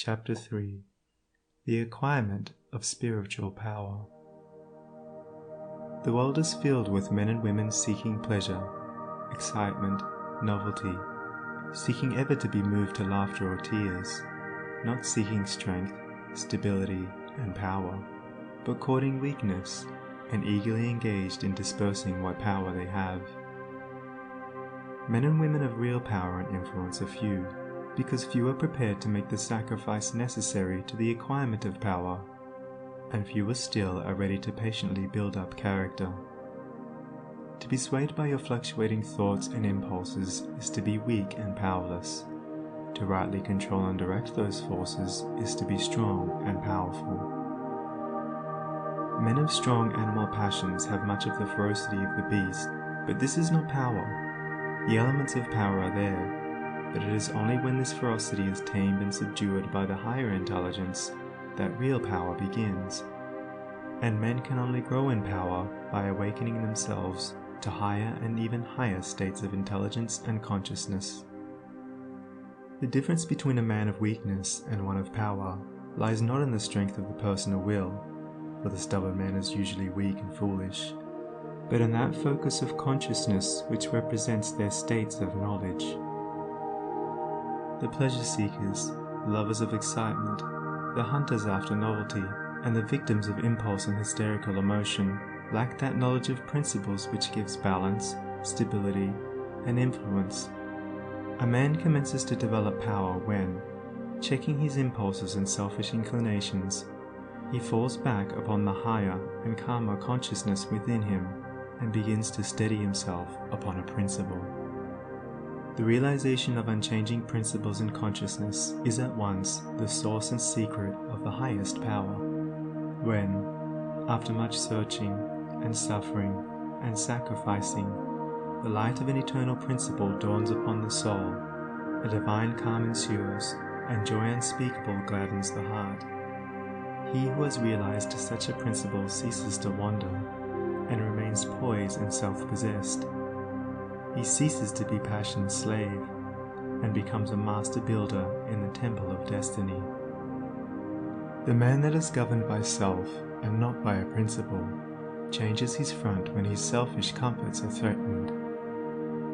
Chapter 3. The Acquirement of Spiritual Power. The world is filled with men and women seeking pleasure, excitement, novelty, seeking ever to be moved to laughter or tears, not seeking strength, stability, and power, but courting weakness and eagerly engaged in dispersing what power they have. Men and women of real power and influence are few, because few are prepared to make the sacrifice necessary to the acquirement of power, and fewer still are ready to patiently build up character. To be swayed by your fluctuating thoughts and impulses is to be weak and powerless. To rightly control and direct those forces is to be strong and powerful. Men of strong animal passions have much of the ferocity of the beast, but this is not power. The elements of power are there, but it is only when this ferocity is tamed and subdued by the higher intelligence that real power begins. And men can only grow in power by awakening themselves to higher and even higher states of intelligence and consciousness. The difference between a man of weakness and one of power lies not in the strength of the personal will, for the stubborn man is usually weak and foolish, but in that focus of consciousness which represents their states of knowledge. The pleasure seekers, lovers of excitement, the hunters after novelty, and the victims of impulse and hysterical emotion lack that knowledge of principles which gives balance, stability, and influence. A man commences to develop power when, checking his impulses and selfish inclinations, he falls back upon the higher and calmer consciousness within him and begins to steady himself upon a principle. The realization of unchanging principles in consciousness is at once the source and secret of the highest power. When, after much searching and suffering and sacrificing, the light of an eternal principle dawns upon the soul, a divine calm ensues, and joy unspeakable gladdens the heart. He who has realized such a principle ceases to wander, and remains poised and self-possessed. He ceases to be passion's slave, and becomes a master builder in the temple of destiny. The man that is governed by self, and not by a principle, changes his front when his selfish comforts are threatened.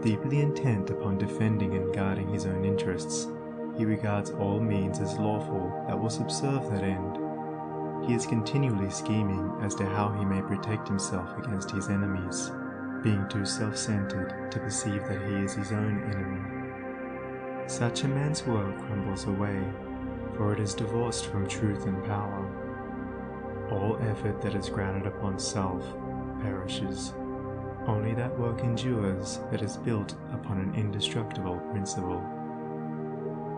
Deeply intent upon defending and guarding his own interests, he regards all means as lawful that will subserve that end. He is continually scheming as to how he may protect himself against his enemies, being too self-centered to perceive that he is his own enemy. Such a man's world crumbles away, for it is divorced from truth and power. All effort that is grounded upon self perishes. Only that work endures that is built upon an indestructible principle.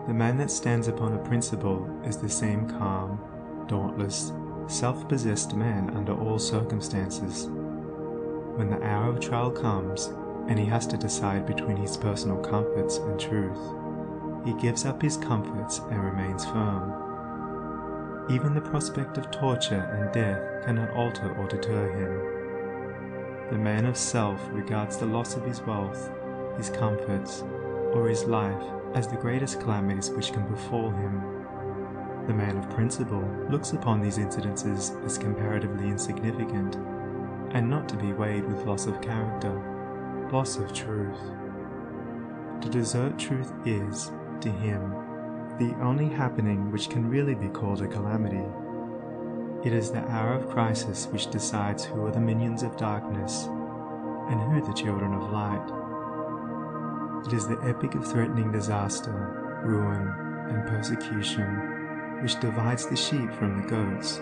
The man that stands upon a principle is the same calm, dauntless, self-possessed man under all circumstances. When the hour of trial comes, and he has to decide between his personal comforts and truth, he gives up his comforts and remains firm. Even the prospect of torture and death cannot alter or deter him. The man of self regards the loss of his wealth, his comforts, or his life as the greatest calamities which can befall him. The man of principle looks upon these incidences as comparatively insignificant, and not to be weighed with loss of character, loss of truth. To desert truth is, to him, the only happening which can really be called a calamity. It is the hour of crisis which decides who are the minions of darkness, and who the children of light. It is the epoch of threatening disaster, ruin, and persecution, which divides the sheep from the goats,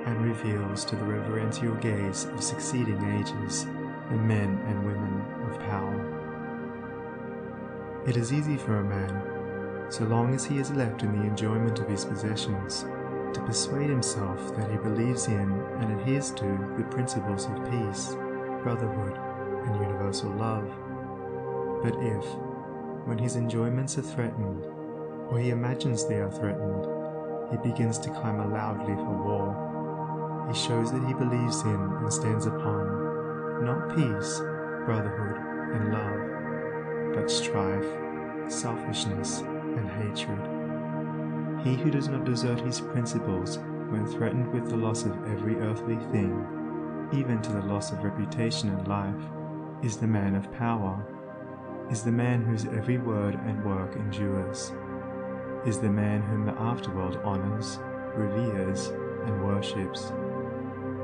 and reveals to the reverential gaze of succeeding ages the men and women of power. It is easy for a man, so long as he is left in the enjoyment of his possessions, to persuade himself that he believes in and adheres to the principles of peace, brotherhood, and universal love. But if, when his enjoyments are threatened, or he imagines they are threatened, he begins to clamor loudly for war, he shows that he believes in and stands upon, not peace, brotherhood, and love, but strife, selfishness, and hatred. He who does not desert his principles when threatened with the loss of every earthly thing, even to the loss of reputation and life, is the man of power, is the man whose every word and work endures, is the man whom the afterworld honors, reveres, and worships.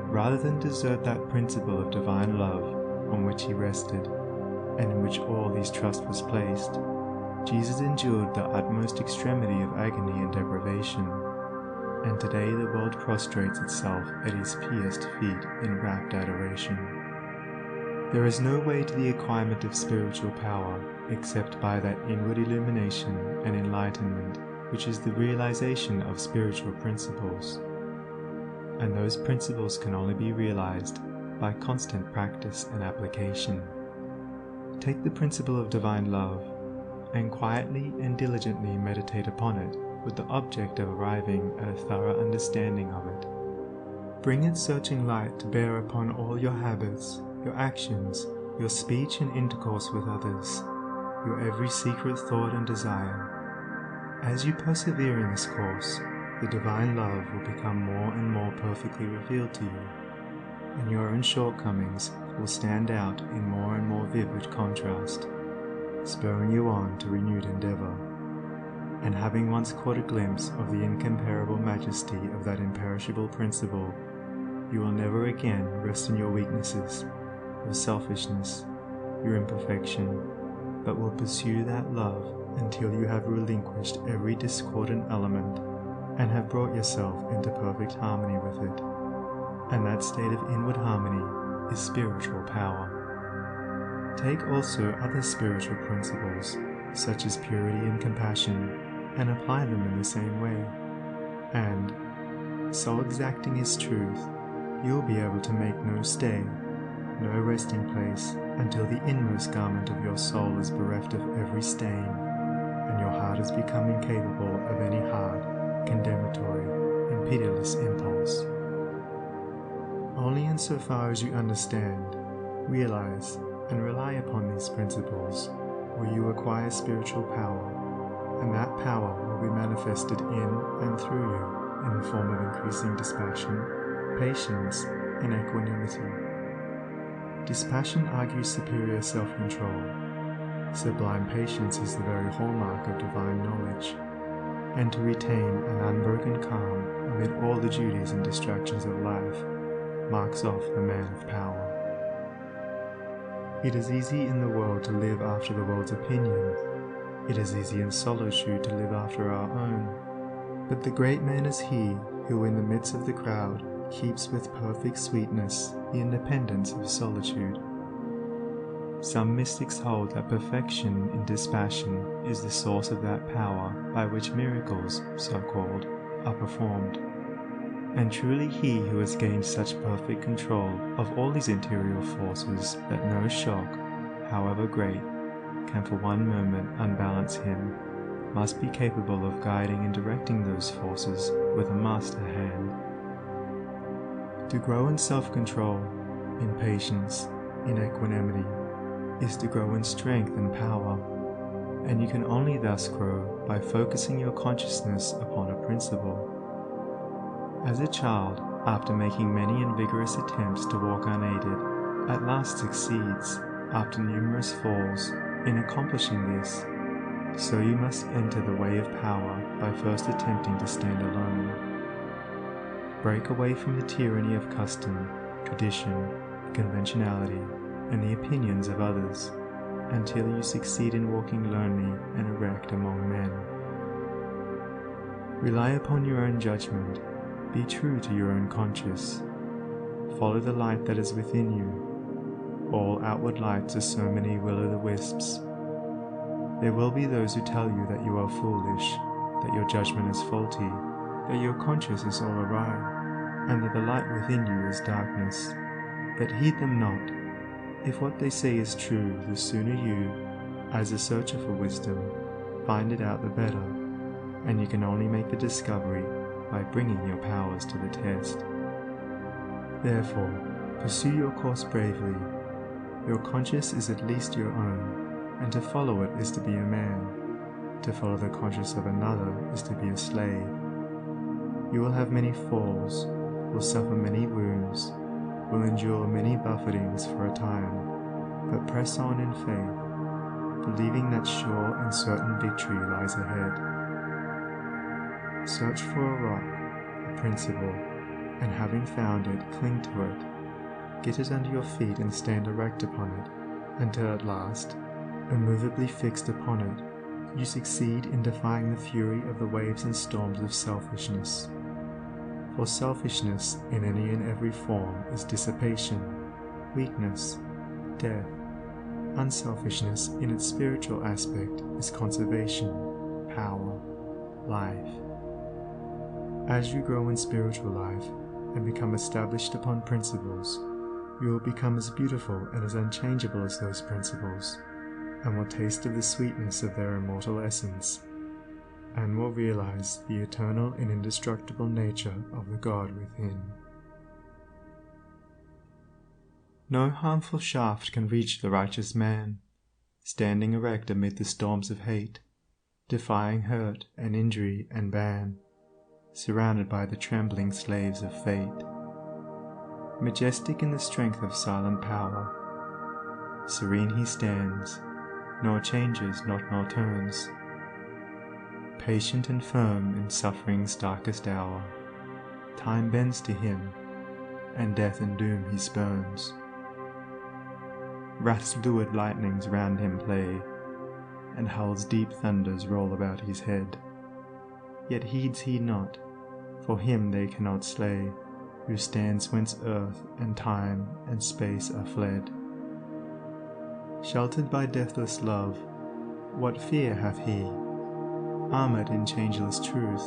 Rather than desert that principle of divine love on which he rested, and in which all his trust was placed, Jesus endured the utmost extremity of agony and deprivation, and today the world prostrates itself at his pierced feet in rapt adoration. There is no way to the acquirement of spiritual power except by that inward illumination and enlightenment which is the realization of spiritual principles, and those principles can only be realized by constant practice and application. Take the principle of divine love, and quietly and diligently meditate upon it with the object of arriving at a thorough understanding of it. Bring its searching light to bear upon all your habits, your actions, your speech and intercourse with others, your every secret thought and desire. As you persevere in this course, the divine love will become more and more perfectly revealed to you, and your own shortcomings will stand out in more and more vivid contrast, spurring you on to renewed endeavor. And having once caught a glimpse of the incomparable majesty of that imperishable principle, you will never again rest in your weaknesses, your selfishness, your imperfection, but will pursue that love until you have relinquished every discordant element and have brought yourself into perfect harmony with it. And that state of inward harmony is spiritual power. Take also other spiritual principles, such as purity and compassion, and apply them in the same way. And, so exacting is truth, you will be able to make no stay, no resting place, until the inmost garment of your soul is bereft of every stain, and your heart has become incapable of any hard, condemnatory, and pitiless impulse. Only insofar as you understand, realize, and rely upon these principles will you acquire spiritual power, and that power will be manifested in and through you in the form of increasing dispassion, patience, and equanimity. Dispassion argues superior self-control. Sublime patience is the very hallmark of divine knowledge, and to retain an unbroken calm amid all the duties and distractions of life marks off the man of power. It is easy in the world to live after the world's opinion. It is easy in solitude to live after our own. But the great man is he who in the midst of the crowd keeps with perfect sweetness the independence of solitude. Some mystics hold that perfection in dispassion is the source of that power by which miracles, so-called, are performed. And truly he who has gained such perfect control of all his interior forces that no shock, however great, can for one moment unbalance him, must be capable of guiding and directing those forces with a master hand. To grow in self-control, in patience, in equanimity, is to grow in strength and power, and you can only thus grow by focusing your consciousness upon a principle. As a child, after making many and vigorous attempts to walk unaided, at last succeeds, after numerous falls, in accomplishing this, so you must enter the way of power by first attempting to stand alone. Break away from the tyranny of custom, tradition, conventionality, and the opinions of others, until you succeed in walking lonely and erect among men. Rely upon your own judgment. Be true to your own conscience. Follow the light that is within you. All outward lights are so many will-o'-the-wisps. There will be those who tell you that you are foolish, that your judgment is faulty, that your conscience is all awry, and that the light within you is darkness. But heed them not. If what they say is true, the sooner you, as a searcher for wisdom, find it out the better, and you can only make the discovery by bringing your powers to the test. Therefore, pursue your course bravely. Your conscience is at least your own, and to follow it is to be a man. To follow the conscience of another is to be a slave. You will have many falls, will suffer many wounds, will endure many buffetings for a time, but press on in faith, believing that sure and certain victory lies ahead. Search for a rock, a principle, and having found it, cling to it. Get it under your feet and stand erect upon it, until at last, immovably fixed upon it, you succeed in defying the fury of the waves and storms of selfishness. For selfishness in any and every form is dissipation, weakness, death. Unselfishness in its spiritual aspect is conservation, power, life. As you grow in spiritual life and become established upon principles, you will become as beautiful and as unchangeable as those principles, and will taste of the sweetness of their immortal essence, and will realize the eternal and indestructible nature of the God within. No harmful shaft can reach the righteous man, standing erect amid the storms of hate, defying hurt and injury and ban, surrounded by the trembling slaves of fate. Majestic in the strength of silent power, serene he stands, nor changes not nor turns. Patient and firm in suffering's darkest hour, time bends to him, and death and doom he spurns. Wrath's lurid lightnings round him play, and hell's deep thunders roll about his head. Yet heeds he not, for him they cannot slay, who stands whence earth and time and space are fled. Sheltered by deathless love, what fear hath he? Armoured in changeless truth,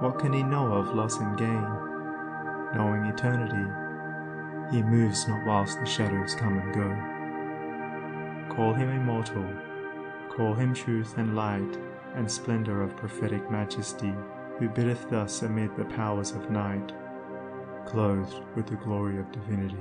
what can he know of loss and gain? Knowing eternity, he moves not whilst the shadows come and go. Call him immortal, call him truth and light, and splendour of prophetic majesty, who biddeth thus amid the powers of night, clothed with the glory of divinity.